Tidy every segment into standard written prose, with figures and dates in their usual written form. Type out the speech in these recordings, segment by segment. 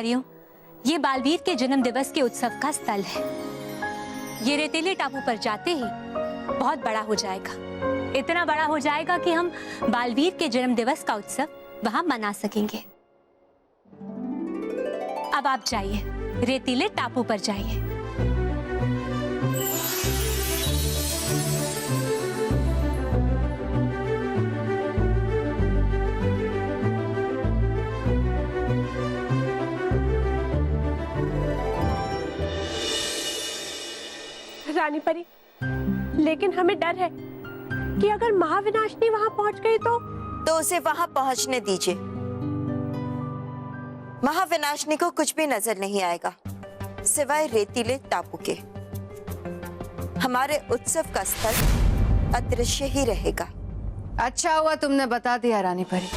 परियों, ये बालवीर के जन्म दिवस के उत्सव का स्थल है। ये रेतीले टापू पर जाते ही बहुत बड़ा हो जाएगा, इतना बड़ा हो जाएगा कि हम बालवीर के जन्म दिवस का उत्सव वहां मना सकेंगे। अब आप जाइए, रेतीले टापू पर जाइए। रानी परी, लेकिन हमें डर है कि अगर महाविनाशिनी वहां पहुंच गई तो उसे वहां पहुंचने दीजिए। महाविनाशिनी को कुछ भी नजर नहीं आएगा सिवाय रेतीले टापू के। हमारे उत्सव का स्थल अदृश्य ही रहेगा। अच्छा हुआ तुमने बता दिया रानी परी।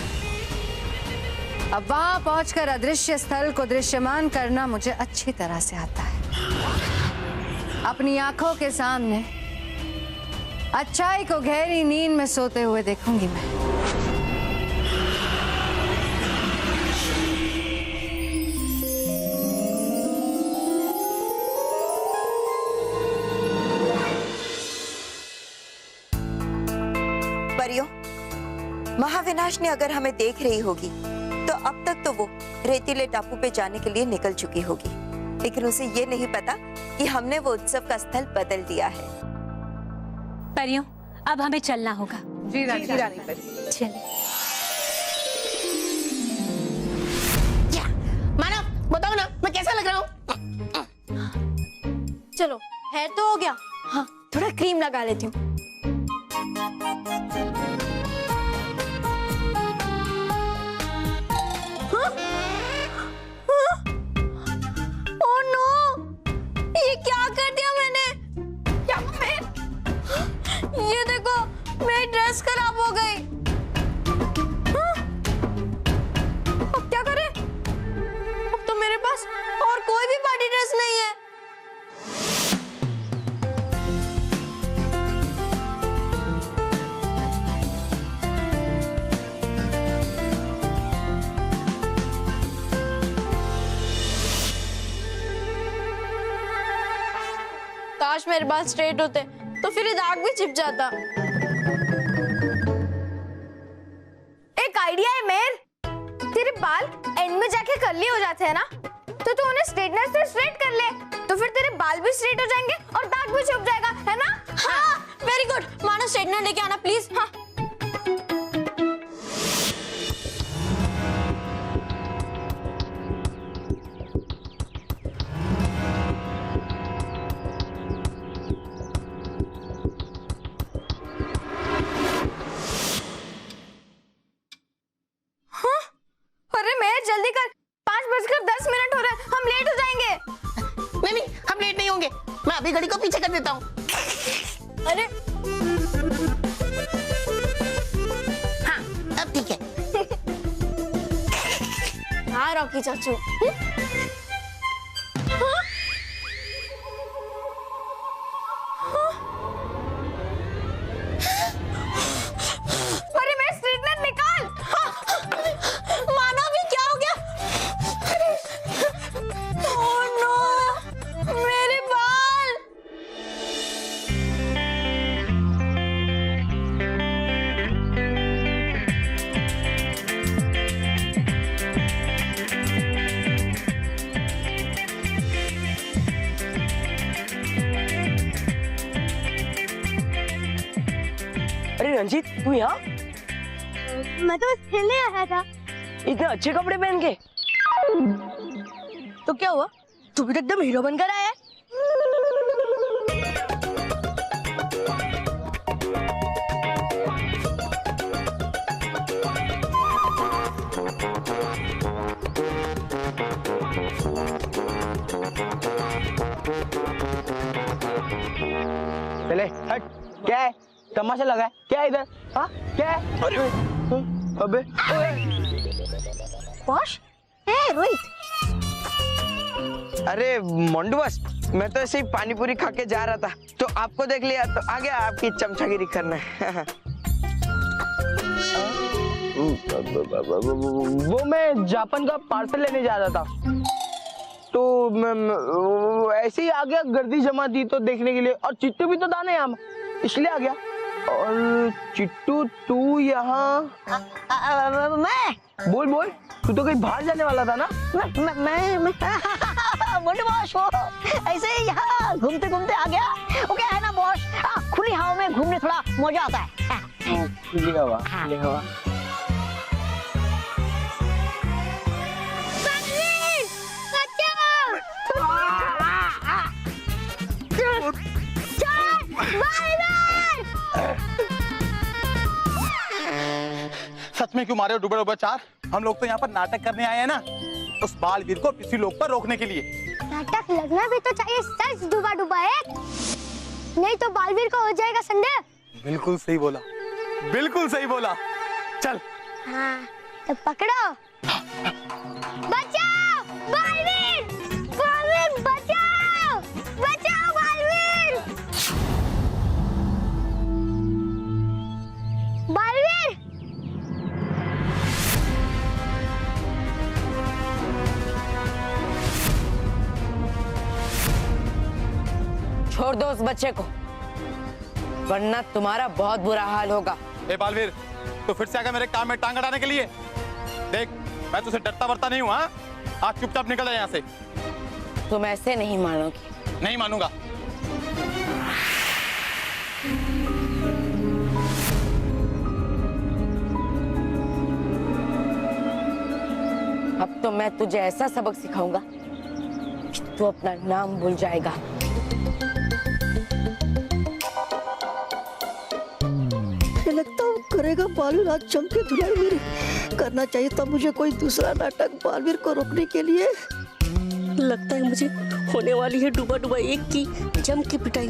अब वहां पहुंचकर अदृश्य स्थल को दृश्यमान करना मुझे अच्छी तरह से आता है। अपनी आंखों के सामने अच्छाई को गहरी नींद में सोते हुए देखूंगी मैं। परियों, महाविनाशिनी अगर हमें देख रही होगी तो अब तक तो वो रेतीले टापू पे जाने के लिए निकल चुकी होगी, लेकिन उसे ये नहीं पता कि हमने वो उत्सव का स्थल बदल दिया है। परियों, अब हमें चलना होगा। जी रानी परी। चलिए। मानव, बताओ ना मैं कैसा लग रहा हूँ? चलो, हेयर तो हो गया। हाँ, थोड़ा क्रीम लगा लेती हूँ। Oh no! ये क्या कर दिया मैंने? क्या ये देखो, मेरी ड्रेस खराब हो गई। अब क्या करें? अब तो मेरे पास और कोई भी पार्टी ड्रेस नहीं है। काश मेरे बाल स्ट्रेट होते तो फिर ये दाग भी छिप जाता। एक आइडिया है मेर, तेरे बाल एंड में जाके कर्ली हो जाते हैं ना, तो तू उन्हें स्ट्रेटनर से स्ट्रेट कर ले, तो फिर तेरे बाल भी स्ट्रेट हो जाएंगे और दाग भी छुप जाएगा, है ना? हाँ, वेरी गुड। मानो स्ट्रेटनर लेके आना प्लीज। हाँ। जल्दी कर, 5:10 हो रहे हैं, हम लेट हो जाएंगे। नहीं, हम लेट नहीं होंगे। मैं अभी घड़ी को पीछे कर देता हूँ। अरे हाँ, अब ठीक है। हाँ रॉकी चाचू। अरे मैं स्ट्रेटनर निकाल। मानव, ये क्या हो गया? ओह नो, मेरे बाल। अरे रंजीत, तू यहाँ? मैं तो बस खेलने आया था। इतने अच्छे कपड़े पहन के? तो क्या हुआ, तू भी तो एकदम हीरो बनकर आया है। चले हट। क्या है, तमाशा लगा है क्या इधर? हाँ क्या है? अरे अबे पॉश? रोहित। अरे मोंडू बस, मैं तो ऐसे ही पानी पूरी खा के जा रहा था तो आपको देख लिया तो आ गया आपकी चमचागिरी करने। वो मैं जापान का पार्सल लेने जा रहा था। वो ऐसे ही आ गया, गर्दी जमा थी तो देखने के लिए, और चिट्टू भी तो था ना यहाँ, इसलिए आ गया। और चिट्टू तू यहाँ? मैं बोल बोल, तू तो कहीं बाहर जाने वाला था ना? मैं बॉडी वॉश हो, ऐसे ही यहाँ घूमते घूमते आ गया। वो क्या है ना बॉस, खुली हवा में घूमने थोड़ा मजा आता है। खुली हवा, खुली हवा। सच में क्यों मारे हो डूबे डूबे चार? हम लोग तो यहाँ पर नाटक करने आए हैं ना, उस बालवीर को किसी लोग पर रोकने के लिए। नाटक लगना भी तो चाहिए, सच डूबा डूबा है, नहीं तो बालवीर को हो जाएगा संदेह। बिल्कुल सही बोला, बिल्कुल सही बोला। चल हाँ तो पकड़ो। बचाओ बालवीर, बालवीर बचाओ, बचाओ बालवीर, बालवीर। छोड़ दो उस बच्चे को, वरना तुम्हारा बहुत बुरा हाल होगा। ए बालवीर, तो फिर से आ गया मेरे काम में टांग अड़ाने के लिए। देख, मैं तुझसे डरता वरता नहीं हूँ। हाँ, आज चुपचाप निकल जाए यहाँ से। तुम ऐसे नहीं मानोगे। नहीं मानूंगा। अब तो मैं तुझे ऐसा सबक सिखाऊंगा कि तू अपना नाम भूल जाएगा। लगता हूँ करेगा बालवीर आज चमके धुलाई मेरी। करना चाहिए था मुझे कोई दूसरा नाटक बालवीर को रोकने के लिए। लगता है मुझे होने वाली है डूबा डूबा एक की जम की पिटाई।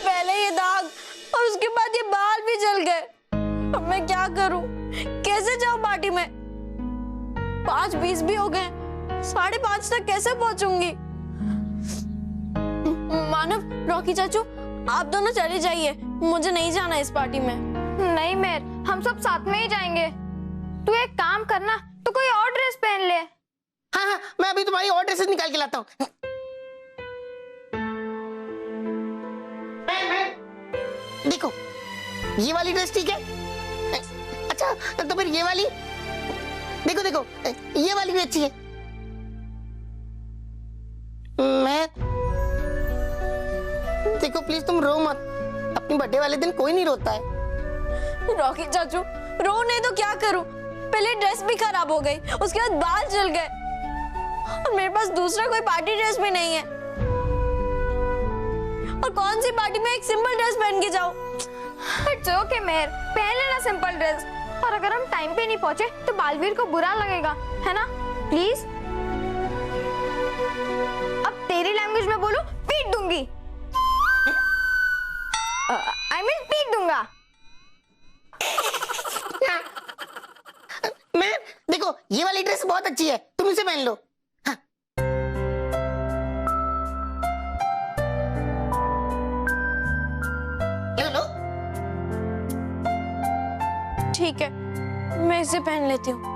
पहले ये दाग और उसके बाद ये बाल भी जल गए। अब मैं क्या करूं? कैसे जाऊं पार्टी में? 5:20 भी हो गए, 5:30 तक कैसे पहुंचूंगी? मानव, रॉकी चाचू, आप दोनों चले जाइए, मुझे नहीं जाना इस पार्टी में। नहीं मेर, हम सब साथ में ही जाएंगे। तू एक काम करना, तू कोई और ड्रेस पहन ले। हाँ हाँ, मैं अभी तुम्हारी और ड्रेसेस निकाल के लाता हूँ। देखो, ये वाली ड्रेस ठीक है। अच्छा, तो फिर ये वाली देखो देखो, ये वाली भी अच्छी है। मैं देखो प्लीज तुम रो मत, अपनी बर्थडे वाले दिन कोई नहीं रोता है। रॉकी चाचू, रो नहीं तो क्या करूं? पहले ड्रेस भी खराब हो गई, उसके बाद बाल जल गए, और मेरे पास दूसरा कोई पार्टी ड्रेस भी नहीं है। और कौन सी पार्टी में एक सिंपल ड्रेस पहन के जाऊं? इट्स ओके मेहर, पहन लेना सिंपल ड्रेस। और अगर हम टाइम पे नहीं पहुंचे तो बालवीर को बुरा लगेगा, है ना? प्लीज। अब तेरी लैंग्वेज में बोलो, पीट दूंगी। आई मीन पीट दूंगा। मैं देखो, ये वाली ड्रेस बहुत अच्छी है, तुम इसे पहन लो। हाँ। लो। ठीक है, मैं इसे पहन लेती हूँ।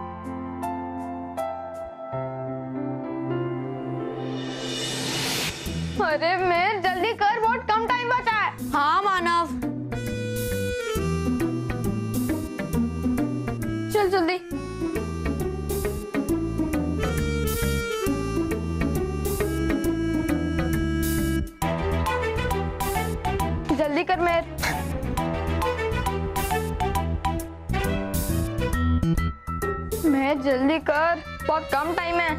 अरे मैं जल्दी कर, बहुत कम टाइम बचा है। हाँ मानव, चल जल्दी। जल्दी कर मेहर। मैं जल्दी कर, बहुत कम टाइम है।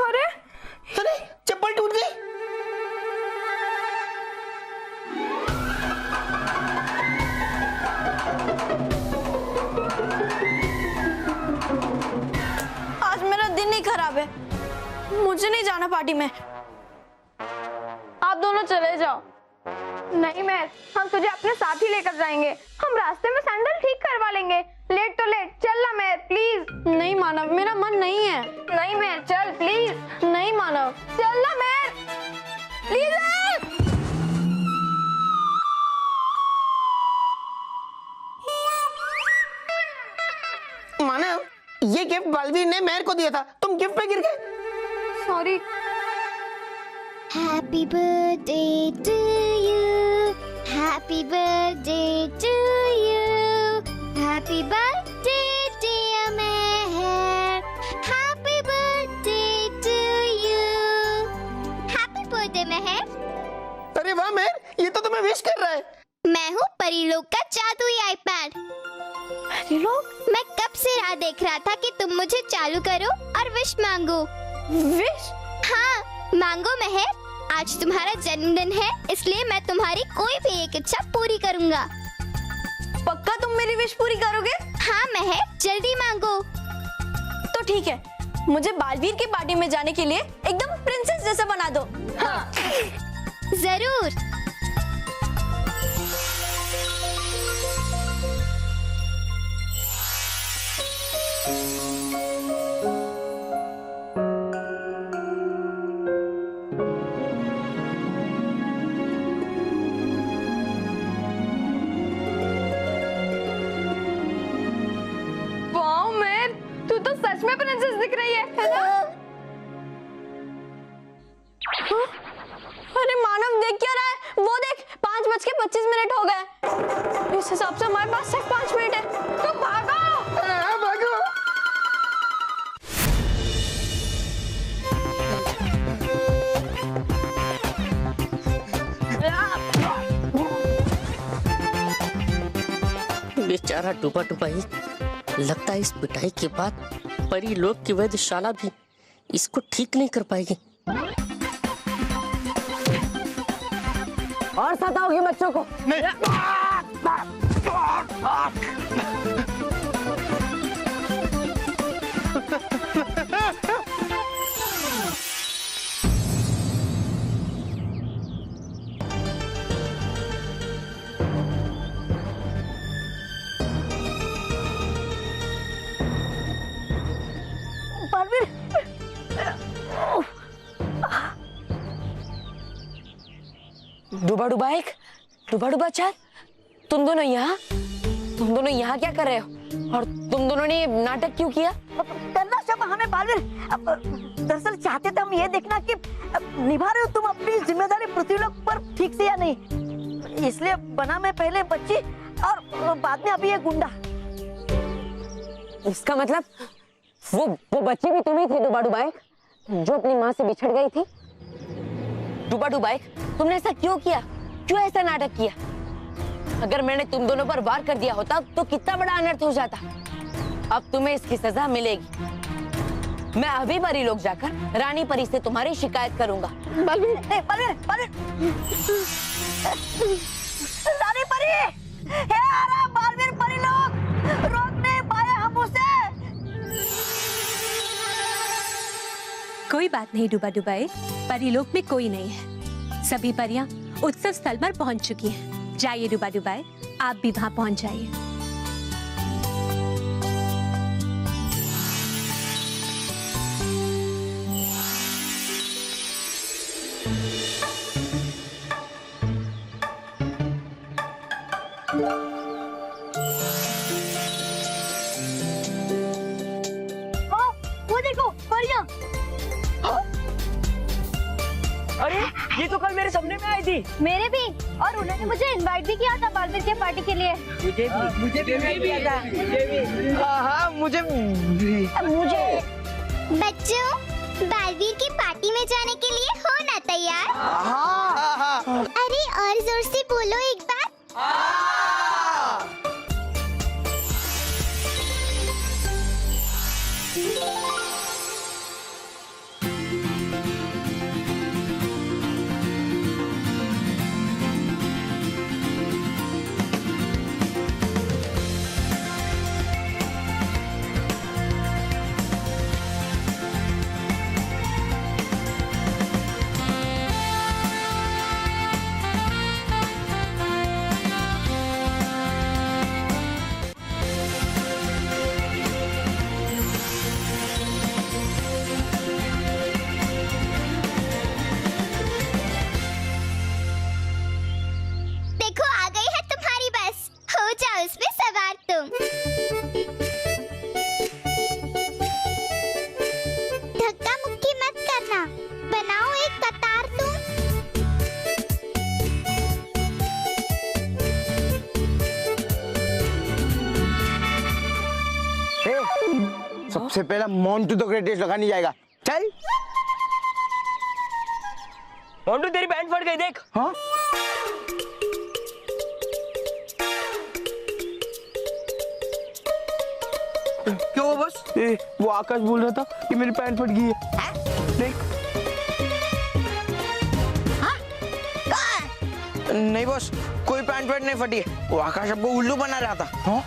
अरे अरे चप्पल टूट गई। आज मेरा दिन ही खराब है। मुझे नहीं जाना पार्टी में। आप दोनों चले जाओ। नहीं मेहर, हम तुझे अपने साथ ही लेकर जाएंगे। हम रास्ते में सैंडल ठीक करवा लेंगे। लेट तो लेट, चल ना मेहर प्लीज। नहीं मानव, मेरा मन नहीं है। नहीं मेहर चल प्लीज। नहीं मानव, चल ना मेहर प्लीज। मानव, ये गिफ्ट बलवीर ने मेहर को दिया था, तुम गिफ्ट पे गिर गए। Sorry. Happy birthday to you. Happy birthday to you. Happy birthday dear Meher. Happy birthday to you. Happy birthday Meher. अरे वाह मेहर, ये तो तुम्हें विश कर रहा है। मैं हूँ परीलोक का जादुई आईपैड। परीलोक? मैं कब से राह देख रहा था कि तुम मुझे चालू करो और विश मांगो। विश? हाँ, मांगो मेहर। आज तुम्हारा जन्मदिन है, इसलिए मैं तुम्हारी कोई भी एक इच्छा पूरी करूंगा। पक्का तुम मेरी विश पूरी करोगे? हाँ मेहर, जल्दी मांगो। तो ठीक है, मुझे बालवीर की पार्टी में जाने के लिए एकदम प्रिंसेस जैसा बना दो। हाँ। जरूर। वाओ मेहर, तू तो सच में प्रिंसेस दिख रही है ना? हाँ? अरे मानव देख क्या रहा है? वो देख, 5:25 हो गए। इस हिसाब से हमारे पास सिर्फ 5 मिनट है। तो भागो। भागो। बेचारा टूपा टुपाई, लगता है इस पिटाई के बाद परी लोग की वैद्यशाला भी इसको ठीक नहीं कर पाएगी। और सताओगी बच्चों को? नहीं। डूबा एक, डूबा चार, तुम दोनों यहाँ क्या कर रहे हो? और तुम दोनों ने नाटक क्यों किया? करना सब हमें बालवीर। दरअसल चाहते थे हम ये देखना कि निभा रहे हो तुम अपनी जिम्मेदारी पृथ्वीलोक पर ठीक से या नहीं, इसलिए बना मैं पहले बच्ची और बाद में अभी ये गुंडा। इसका मतलब वो बच्ची भी तुम ही थी डूबा एक, जो अपनी माँ से बिछड़ गई थी? डूबा एक, तुमने ऐसा क्यों किया? क्यों ऐसा नाटक किया? अगर मैंने तुम दोनों पर वार कर दिया होता तो कितना बड़ा अनर्थ हो जाता। अब तुम्हें इसकी सजा मिलेगी। मैं अभी परी लोग जाकर रानी परी से तुम्हारी शिकायत करूंगा। बालवीर, रानी परी, हे आरा बालवीर परी लोग, रोक नहीं पाए हम उसे। कोई बात नहीं डूबाए, परीलोक में कोई नहीं है। सभी परियां उत्सव स्थल पर पहुंच चुकी हैं। जाइए डूबाए, आप भी वहां पहुंच जाइए। वो देखो परियां। अरे ये तो कल मेरे सपने में आई थी। मेरे भी, और उन्होंने मुझे इनवाइट भी किया था बालवीर के पार्टी के लिए। मुझे भी। हाँ, मुझे बच्चों, बालवीर की पार्टी में जाने के लिए हो ना तैयार? हाँ। अरे और जोर से बोलो एक बार। ना, बनाओ एक कतार तुम। सबसे पहला मोंटू तो ग्रेटेस्ट लगाने जाएगा। चल मोंटू तेरी पैंट फट गई देख। हाँ क्यों हुआ बस? वो आकाश बोल रहा था कि मेरी पैंट फट गई है। देख। नहीं बॉस, कोई पैंट नहीं फटी है। वो आकाश आपको उल्लू बना रहा था। हाँ?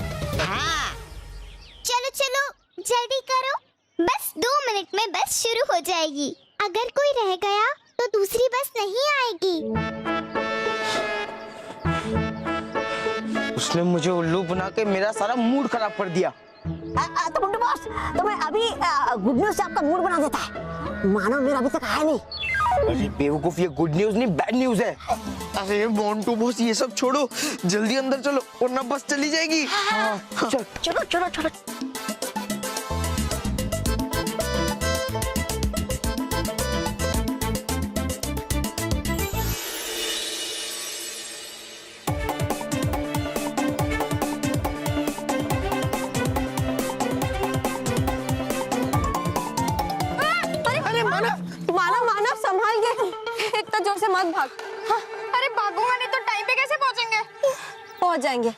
चलो चलो जल्दी करो, बस 2 मिनट में बस शुरू हो जाएगी। अगर कोई रह गया तो दूसरी बस नहीं आएगी। उसने मुझे उल्लू बना के मेरा सारा मूड खराब कर दिया। तो मुंडू बॉस, तुम्हें अभी गुड न्यूज से आपका मूड बना देता है। मानो मेरा अभी तक आया नहीं। अरे बेवकूफ, ये गुड न्यूज नहीं बैड न्यूज है। अरे मोंटू बॉस, ये सब छोड़ो, जल्दी अंदर चलो वरना बस चली जाएगी। चलो चलो चलो चलो। मानव संभाल के, इतना जोर से मत भाग। हाँ, अरे भागूंगा नहीं तो टाइम पे कैसे पहुंचेंगे? पहुंच जाएंगे।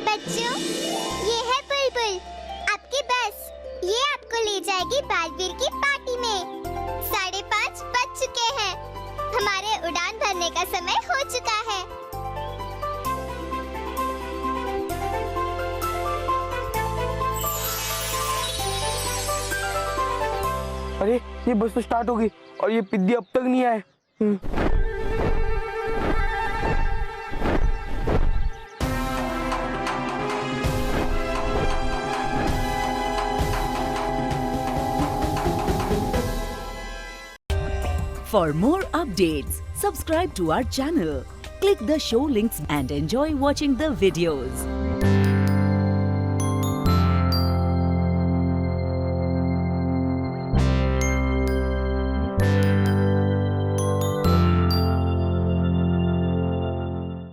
बच्चों, ये है बुलबुल, आपकी बस। ये आपको ले जाएगी बालवीर की पार्टी में। 5:30 बज चुके हैं। हमारे उड़ान भरने का समय हो चुका है। अरे ये बस तो स्टार्ट होगी और ये पिद्दी अब तक नहीं आए। For more updates, subscribe to our channel, click the show links and enjoy watching the videos.